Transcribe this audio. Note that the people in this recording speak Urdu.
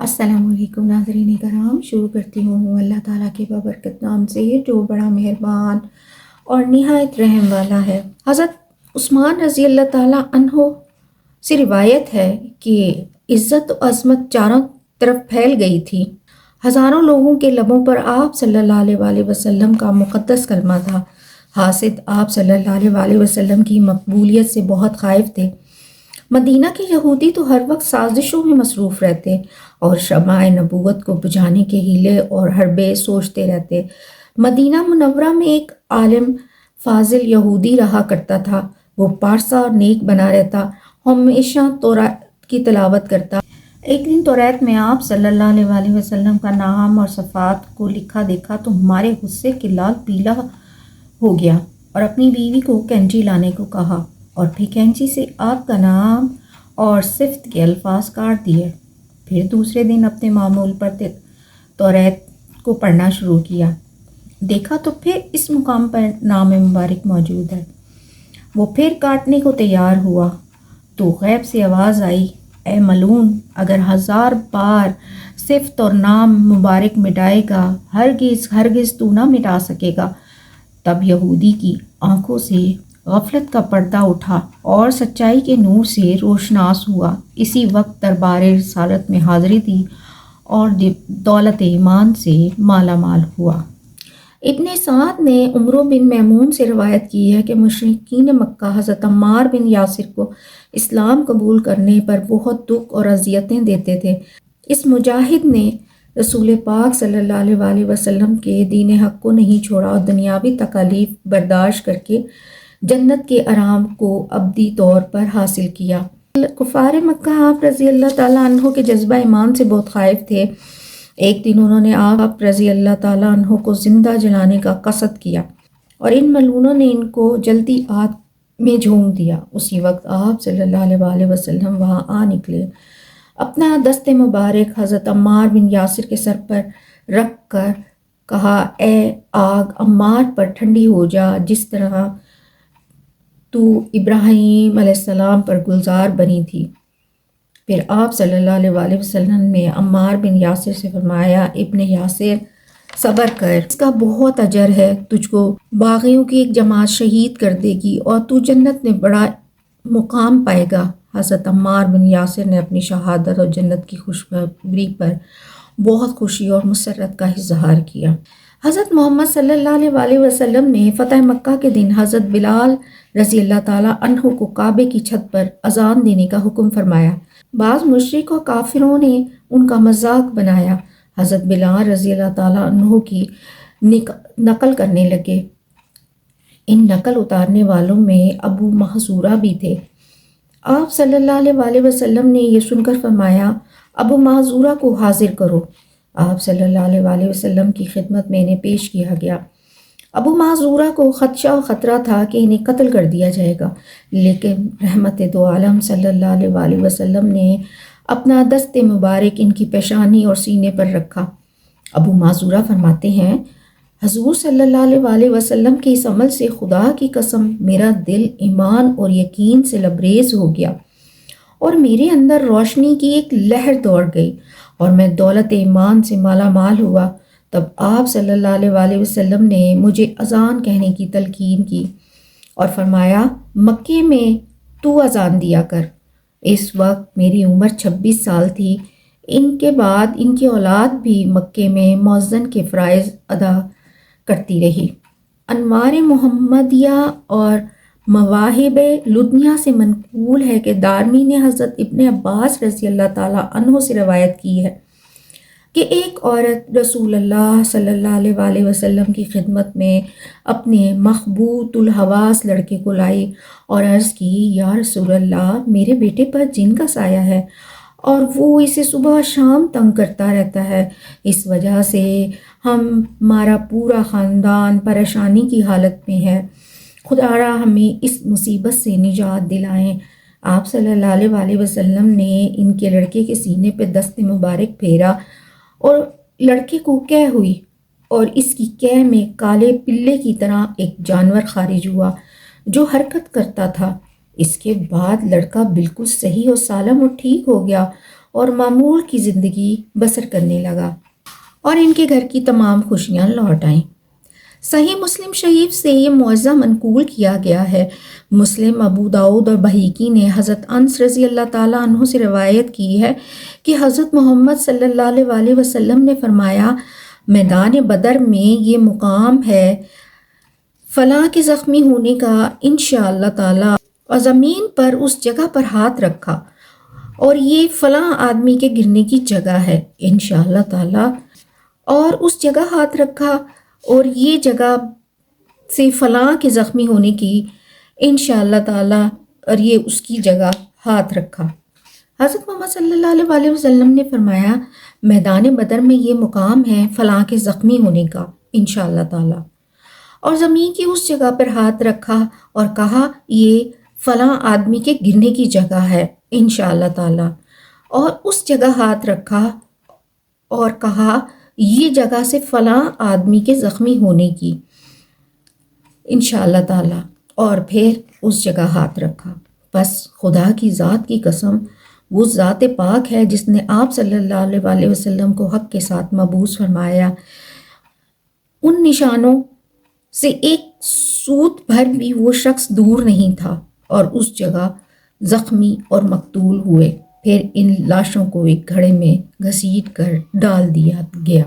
السلام علیکم ناظرین کرام، شروع کرتی ہوں اللہ تعالیٰ کے بابرکت نام سے جو بڑا مہربان اور نہایت رحم والا ہے۔ حضرت عثمان رضی اللہ تعالیٰ عنہ سے روایت ہے کہ عزت و عظمت چاروں طرف پھیل گئی تھی۔ ہزاروں لوگوں کے لبوں پر آپ صلی اللہ علیہ وآلہ وسلم کا مقدس کلمہ تھا۔ حاسد آپ صلی اللہ علیہ وآلہ وسلم کی مقبولیت سے بہت خائف تھے۔ مدینہ کے یہودی تو ہر وقت سازشوں میں مصروف رہتے اور شمع نبوت کو بجھانے کے ہیلے اور حربے سوچتے رہتے۔ مدینہ منورہ میں ایک عالم فاضل یہودی رہا کرتا تھا۔ وہ پارسا اور نیک بنا رہتا، ہمیشہ توراۃ کی تلاوت کرتا۔ ایک دن توراۃ میں آپ صلی اللہ علیہ وآلہ وسلم کا نام اور صفات کو لکھا دیکھا تو ہمارے غصے کے لال پیلا ہو گیا اور اپنی بیوی کو کینچی لانے کو کہا اور پھر کینچی سے آپ کا نام اور صفت کے الفاظ کاٹ دیے۔ پھر دوسرے دن اپنے معمول پر توراۃ کو پڑھنا شروع کیا۔ دیکھا تو پھر اس مقام پر نام مبارک موجود ہے۔ وہ پھر کاٹنے کو تیار ہوا تو غیب سے آواز آئی، اے ملعون، اگر 1000 بار صفت اور نام مبارک مٹائے گا ہرگز تو نہ مٹا سکے گا۔ تب یہودی کی آنکھوں سے غفلت کا پردہ اٹھا اور سچائی کے نور سے روشناس ہوا۔ اسی وقت دربار رسالت میں حاضری دی اور دولت ایمان سے مالا مال ہوا۔ ابن سعد نے عمرو بن میمون سے روایت کی ہے کہ مشرکین مکہ حضرت عمار بن یاسر کو اسلام قبول کرنے پر بہت دکھ اور اذیتیں دیتے تھے۔ اس مجاہد نے رسول پاک صلی اللہ علیہ وآلہ وسلم کے دین حق کو نہیں چھوڑا اور دنیاوی تکالیف برداشت کر کے جنت کے آرام کو ابدی طور پر حاصل کیا۔ کفار مکہ آپ رضی اللہ تعالیٰ عنہ کے جذبہ ایمان سے بہت خائف تھے۔ ایک دن انہوں نے آپ رضی اللہ تعالیٰ عنہ کو زندہ جلانے کا قصد کیا اور ان ملعونوں نے ان کو جلدی آگ میں جھونک دیا۔ اسی وقت آپ صلی اللہ علیہ وآلہ وسلم وہاں آ نکلے، اپنا دست مبارک حضرت عمار بن یاسر کے سر پر رکھ کر کہا، اے آگ عمار پر ٹھنڈی ہو جا، جس طرح تو ابراہیم علیہ السلام پر گلزار بنی تھی۔ پھر آپ صلی اللہ علیہ وآلہ وسلم نے عمار بن یاسر سے فرمایا، ابن یاسر صبر کر، اس کا بہت اجر ہے، تجھ کو باغیوں کی ایک جماعت شہید کر دے گی اور تو جنت میں بڑا مقام پائے گا۔ حضرت عمار بن یاسر نے اپنی شہادت اور جنت کی خوشخبری پر بہت خوشی اور مسرت کا اظہار کیا۔ حضرت محمد صلی اللہ علیہ وآلہ وسلم نے فتح مکہ کے دن حضرت بلال رضی اللہ تعالیٰ عنہ کو کعبے کی چھت پر اذان دینے کا حکم فرمایا۔ بعض مشرک اور کافروں نے ان کا مذاق بنایا۔ حضرت بلال رضی اللہ تعالیٰ عنہ کی نقل کرنے لگے۔ ان نقل اتارنے والوں میں ابو محذورہ بھی تھے۔ آپ صلی اللہ علیہ وآلہ وسلم نے یہ سن کر فرمایا، ابو محذورہ کو حاضر کرو۔ آپ صلی اللہ علیہ وآلہ وسلم کی خدمت میں انہیں پیش کیا گیا۔ ابو محذورہ کو خدشہ و خطرہ تھا کہ انہیں قتل کر دیا جائے گا، لیکن رحمت دو عالم صلی اللہ علیہ وآلہ وسلم نے اپنا دست مبارک ان کی پیشانی اور سینے پر رکھا۔ ابو محذورہ فرماتے ہیں، حضور صلی اللہ علیہ وآلہ وسلم کے اس عمل سے خدا کی قسم میرا دل ایمان اور یقین سے لبریز ہو گیا اور میرے اندر روشنی کی ایک لہر دوڑ گئی اور میں دولت ایمان سے مالا مال ہوا۔ تب آپ صلی اللہ علیہ وآلہ وسلم نے مجھے اذان کہنے کی تلقین کی اور فرمایا، مکے میں تو اذان دیا کر۔ اس وقت میری عمر 26 سال تھی۔ ان کے بعد ان کی اولاد بھی مکے میں مؤذن کے فرائض ادا کرتی رہی۔ انوار محمدیہ اور مواہب لدنیہ سے منقول ہے کہ دارمی نے حضرت ابن عباس رضی اللہ تعالیٰ عنہ سے روایت کی ہے کہ ایک عورت رسول اللہ صلی اللہ علیہ وآلہ وسلم کی خدمت میں اپنے مخبوط الحواس لڑکے کو لائی اور عرض کی، یا رسول اللہ، میرے بیٹے پر جن کا سایہ ہے اور وہ اسے صبح شام تنگ کرتا رہتا ہے، اس وجہ سے ہمارا پورا خاندان پریشانی کی حالت میں ہے، خدا را ہمیں اس مصیبت سے نجات دلائیں۔ آپ صلی اللہ علیہ وآلہ وسلم نے ان کے لڑکے کے سینے پہ دست مبارک پھیرا اور لڑکے کو قے ہوئی اور اس کی قے میں کالے پلے کی طرح ایک جانور خارج ہوا جو حرکت کرتا تھا۔ اس کے بعد لڑکا بالکل صحیح اور سالم اور ٹھیک ہو گیا اور معمول کی زندگی بسر کرنے لگا اور ان کے گھر کی تمام خوشیاں لوٹ آئیں۔ صحیح مسلم شریف سے یہ معجزہ منقول کیا گیا ہے۔ مسلم، ابو داؤد اور بہیقی نے حضرت انس رضی اللہ تعالیٰ عنہ سے روایت کی ہے کہ حضرت محمد صلی اللہ علیہ وسلم نے فرمایا، میدان بدر میں یہ مقام ہے فلاں کے زخمی ہونے کا انشاءاللہ تعالیٰ، اور زمین پر اس جگہ پر ہاتھ رکھا اور یہ فلاں آدمی کے گرنے کی جگہ ہے انشاءاللہ تعالیٰ، اور اس جگہ ہاتھ رکھا اور یہ جگہ سے فلاں کے زخمی ہونے کی انشاءاللہ تعالیٰ، اور یہ اس کی جگہ ہاتھ رکھا۔ حضرت محمد صلی اللہ علیہ وسلم نے فرمایا، میدان بدر میں یہ مقام ہے فلاں کے زخمی ہونے کا انشاءاللہ تعالیٰ، اور زمین کی اس جگہ پر ہاتھ رکھا اور کہا یہ فلاں آدمی کے گرنے کی جگہ ہے انشاءاللہ تعالیٰ، اور اس جگہ ہاتھ رکھا اور کہا یہ جگہ سے فلاں آدمی کے زخمی ہونے کی انشاءاللہ تعالیٰ، اور پھر اس جگہ ہاتھ رکھا۔ بس خدا کی ذات کی قسم، وہ ذات پاک ہے جس نے آپ صلی اللہ علیہ وسلم کو حق کے ساتھ مبعوث فرمایا، ان نشانوں سے ایک سوت بھر بھی وہ شخص دور نہیں تھا، اور اس جگہ زخمی اور مقتول ہوئے۔ پھر ان لاشوں کو ایک گھڑے میں گھسیٹ کر ڈال دیا گیا۔